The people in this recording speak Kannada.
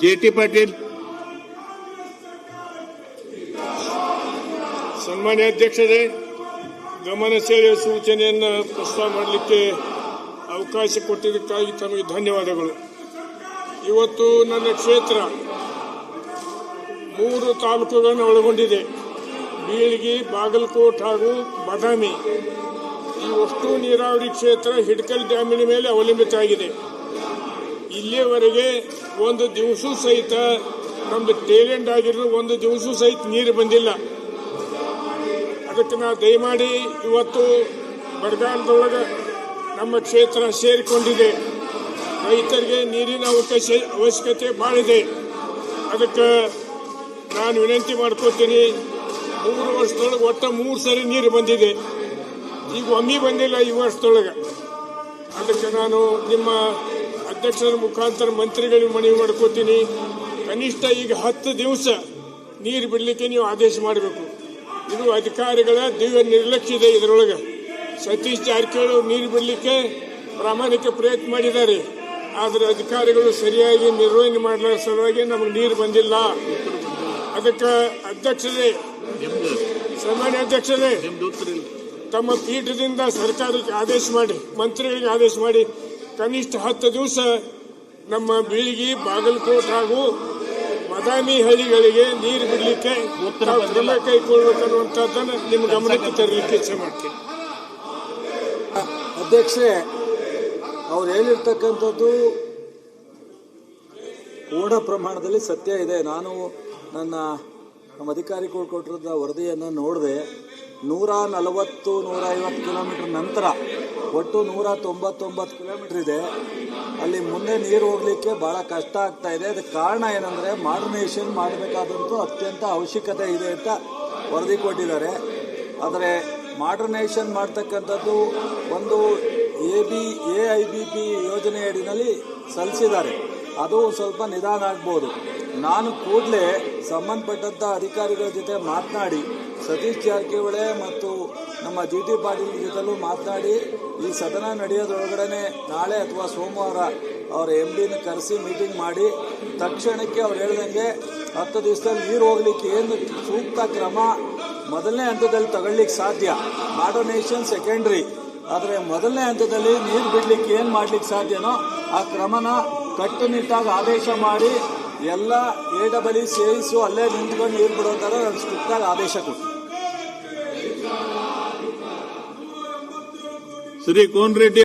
ಜೆ.ಟಿ. ಪಾಟೀಲ್. ಸನ್ಮಾನ್ಯ ಅಧ್ಯಕ್ಷರೇ, ಗಮನ ಸೆಳೆಯುವ ಸೂಚನೆಯನ್ನು ಪ್ರಸ್ತಾವ ಮಾಡಲಿಕ್ಕೆ ಅವಕಾಶ ಕೊಟ್ಟಿದ್ದಕ್ಕಾಗಿ ತಮಗೆ ಧನ್ಯವಾದಗಳು. ಇವತ್ತು ನನ್ನ ಕ್ಷೇತ್ರ 3 ತಾಲೂಕುಗಳನ್ನು ಒಳಗೊಂಡಿದೆ. ಬೀಳಗಿ, ಬಾಗಲಕೋಟ್ ಹಾಗೂ ಬಾದಾಮಿ. ಈ ಅಷ್ಟು ನೀರಾವರಿ ಕ್ಷೇತ್ರ ಹಿಡಕಲ್ ಡ್ಯಾಮಿನ ಮೇಲೆ ಅವಲಂಬಿತ ಆಗಿದೆ. ಇಲ್ಲಿಯವರೆಗೆ ಒಂದು ದಿವಸ ಸಹಿತ ನಮ್ದು ಟೇಲೆಂಟ್ ಆಗಿರೋ ಒಂದು ದಿವಸ ಸಹಿತ ನೀರು ಬಂದಿಲ್ಲ. ಅದಕ್ಕೆ ನಾ ದಯಮಾಡಿ ಇವತ್ತು ಬರಗಾಲದೊಳಗೆ ನಮ್ಮ ಕ್ಷೇತ್ರ ಸೇರಿಕೊಂಡಿದೆ. ರೈತರಿಗೆ ನೀರಿನ ಅವಶ್ಯಕತೆ ಭಾಳ ಇದೆ. ಅದಕ್ಕೆ ನಾನು ವಿನಂತಿ ಮಾಡ್ಕೋತೀನಿ, 3 ವರ್ಷದೊಳಗೆ ಒಟ್ಟು 3 ಸರಿ ನೀರು ಬಂದಿದೆ. ಈಗ ಒಮ್ಮೆ ಬಂದಿಲ್ಲ ಈ ವರ್ಷದೊಳಗೆ. ಅದಕ್ಕೆ ನಾನು ನಿಮ್ಮ ಅಧ್ಯಕ್ಷರ ಮುಖಾಂತರ ಮಂತ್ರಿಗಳಿಗೆ ಮನವಿ ಮಾಡ್ಕೋತೀನಿ, ಕನಿಷ್ಠ ಈಗ 10 ದಿವಸ ನೀರು ಬಿಡಲಿಕ್ಕೆ ನೀವು ಆದೇಶ ಮಾಡಬೇಕು. ಇದು ಅಧಿಕಾರಿಗಳ ದಿವ್ಯ ನಿರ್ಲಕ್ಷ್ಯ ಇದೆ. ಇದರೊಳಗೆ ಸತೀಶ್ ಜಾರಕಿಹೊಳಿ ನೀರು ಬಿಡಲಿಕ್ಕೆ ಪ್ರಾಮಾಣಿಕ ಪ್ರಯತ್ನ ಮಾಡಿದ್ದಾರೆ. ಆದರೆ ಅಧಿಕಾರಿಗಳು ಸರಿಯಾಗಿ ನಿರ್ವಹಣೆ ಮಾಡಲ ಸಲುವಾಗಿ ನಮಗೆ ನೀರು ಬಂದಿಲ್ಲ. ಅದಕ್ಕೆ ಅಧ್ಯಕ್ಷರೇ, ಸಾಮಾನ್ಯ ಅಧ್ಯಕ್ಷರೇ, ತಮ್ಮ ಪೀಠದಿಂದ ಸರ್ಕಾರಕ್ಕೆ ಆದೇಶ ಮಾಡಿ, ಮಂತ್ರಿಗಳಿಗೆ ಆದೇಶ ಮಾಡಿ, ಕನಿಷ್ಠ 10 ದಿವಸ ನಮ್ಮ ಬೀಳಗಿ, ಬಾಗಲಕೋಟ್ ಹಾಗೂ ಬಾದಾಮಿ ಹಳ್ಳಿಗಳಿಗೆ ನೀರು ಬಿಡಲಿಕ್ಕೆ ಕ್ರಮ ಕೈಗೊಳ್ಳಬೇಕನ್ನುವಂಥದ್ದನ್ನು ನಿಮ್ಮ ಗಮನಕ್ಕೆ ತರಲಿಕ್ಕೆ ಇಚ್ಛೆ ಮಾಡ್ತೀನಿ. ಅಧ್ಯಕ್ಷರೇ, ಅವ್ರು ಹೇಳಿರ್ತಕ್ಕಂಥದ್ದು ಪೂರ್ಣ ಪ್ರಮಾಣದಲ್ಲಿ ಸತ್ಯ ಇದೆ. ನಾನು ನಮ್ಮ ಅಧಿಕಾರಿಗಳು ಕೊಟ್ಟಿರೋ ವರದಿಯನ್ನು ನೋಡಿದೆ. 140-150 ಕಿಲೋಮೀಟರ್ ನಂತರ ಒಟ್ಟು 199 ಕಿಲೋಮೀಟರ್ ಇದೆ. ಅಲ್ಲಿ ಮುಂದೆ ನೀರು ಹೋಗಲಿಕ್ಕೆ ಭಾಳ ಕಷ್ಟ ಆಗ್ತಾ ಇದೆ. ಅದಕ್ಕೆ ಕಾರಣ ಏನಂದರೆ ಮಾಡರ್ನೈಸೇಷನ್ ಮಾಡಬೇಕಾದಂತೂ ಅತ್ಯಂತ ಅವಶ್ಯಕತೆ ಇದೆ ಅಂತ ವರದಿ ಕೊಟ್ಟಿದ್ದಾರೆ. ಆದರೆ ಮಾಡರ್ನೈಸೇಷನ್ ಮಾಡ್ತಕ್ಕಂಥದ್ದು ಒಂದು AIBP ಯೋಜನೆ ಅಡಿನಲ್ಲಿ ಸಲ್ಲಿಸಿದ್ದಾರೆ. ಅದು ಸ್ವಲ್ಪ ನಿಧಾನ ಆಗ್ಬೋದು. ನಾನು ಕೂಡಲೇ ಸಂಬಂಧಪಟ್ಟಂಥ ಅಧಿಕಾರಿಗಳ ಜೊತೆ ಮಾತನಾಡಿ, ಸತೀಶ್ ಜಾರಕಿಹೊಳಿ ಮತ್ತು ನಮ್ಮ ಜಿ.ಟಿ. ಪಾಟೀಲ್ ಜೊತೆಲೂ ಮಾತನಾಡಿ, ಈ ಸದನ ನಡೆಯೋದ್ರೊಳಗಡೆ ನಾಳೆ ಅಥವಾ ಸೋಮವಾರ ಅವರ MDನ ಕರೆಸಿ ಮೀಟಿಂಗ್ ಮಾಡಿ ತಕ್ಷಣಕ್ಕೆ ಅವ್ರು ಹೇಳ್ದಂಗೆ 10 ದಿವಸದಲ್ಲಿ ನೀರು ಹೋಗ್ಲಿಕ್ಕೆ ಏನು ಸೂಕ್ತ ಕ್ರಮ ಮೊದಲನೇ ಹಂತದಲ್ಲಿ ತಗೊಳ್ಳಿಕ್ಕೆ ಸಾಧ್ಯ. Modernisation secondary. ಆದರೆ ಮೊದಲನೇ ಹಂತದಲ್ಲಿ ನೀರು ಬಿಡಲಿಕ್ಕೆ ಏನು ಮಾಡ್ಲಿಕ್ಕೆ ಸಾಧ್ಯನೋ ಆ ಕ್ರಮನ ಕಟ್ಟುನಿಟ್ಟಾಗಿ ಆದೇಶ ಮಾಡಿ ಎಲ್ಲ AEE ಅಲ್ಲೇ ನಿಂತ್ಕೊಂಡು ನೀರು ಬಿಡೋ ಥರ ಸ್ಟ್ರಿಕ್ಟಾಗಿ ಆದೇಶ ಕೊಟ್ಟು. ಶ್ರೀ ಕೋನ್ ರೆಡ್ಡಿ.